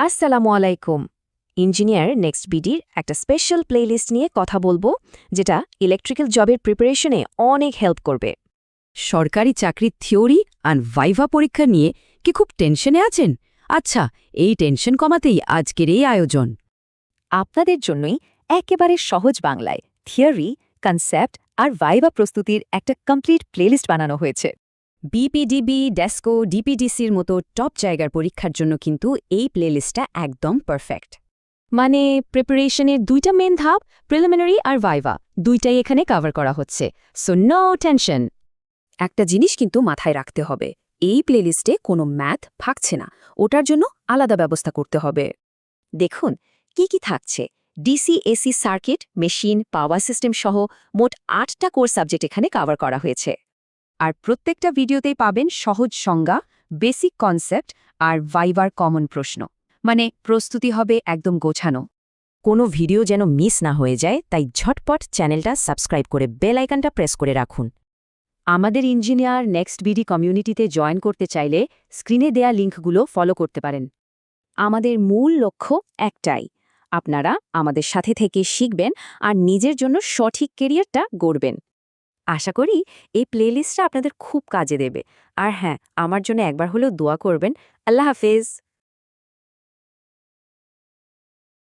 আসসালামু আলাইকুম। Engineer next বিডির একটা স্পেশাল প্লেলিস্ট নিয়ে কথা বলবো, যেটা ইলেকট্রিক্যাল জবের প্রিপারেশনে অনেক হেল্প করবে। সরকারি চাকরির থিওরি আর ভাইভা পরীক্ষা নিয়ে কি খুব টেনশনে আছেন? আচ্ছা, এই টেনশন কমাতেই আজকের এই আয়োজন। আপনাদের জন্যই একেবারে সহজ বাংলায় থিওরি, কনসেপ্ট আর ভাইভা প্রস্তুতির একটা কমপ্লিট প্লেলিস্ট বানানো হয়েছে। বিপিডিবি, ডেস্কো, ডিপিডিসির মতো টপ জায়গার পরীক্ষার জন্য কিন্তু এই প্লেলিস্টটা একদম পারফেক্ট। মানে প্রিপারেশনের দুইটা মেন ধাপ, প্রিলিমিনারি আর ভাইভা, দুইটাই এখানে কভার করা হচ্ছে, সো নো টেনশন। একটা জিনিস কিন্তু মাথায় রাখতে হবে, এই প্লেলিস্টে কোনো ম্যাথ থাকছে না, ওটার জন্য আলাদা ব্যবস্থা করতে হবে। দেখুন কি কি থাকছে। DC AC circuit, machine, power system সহ মোট ৮টা কোর সাবজেক্ট এখানে কভার করা হয়েছে। আর প্রত্যেকটা ভিডিওতেই পাবেন সহজ সংজ্ঞা, বেসিক কনসেপ্ট আর ভাইভার কমন প্রশ্ন। মানে প্রস্তুতি হবে একদম গোছানো। কোনো ভিডিও যেন মিস না হয়ে যায়, তাই ঝটপট চ্যানেলটা সাবস্ক্রাইব করে বেল আইকনটা প্রেস করে রাখুন। আমাদের ইঞ্জিনিয়ার নেক্সট বিডি কমিউনিটিতে জয়েন করতে চাইলে স্ক্রিনে দেয়া লিঙ্কগুলো ফলো করতে পারেন। আমাদের মূল লক্ষ্য একটাই, আপনারা আমাদের সাথে থেকে শিখবেন আর নিজের জন্য সঠিক কেরিয়ারটা গড়বেন। আশা করি এই প্লেলিস্টটা আপনাদের খুব কাজে দেবে। আর হ্যাঁ, আমার জন্য একবার হলেও দোয়া করবেন। আল্লাহ হাফেজ।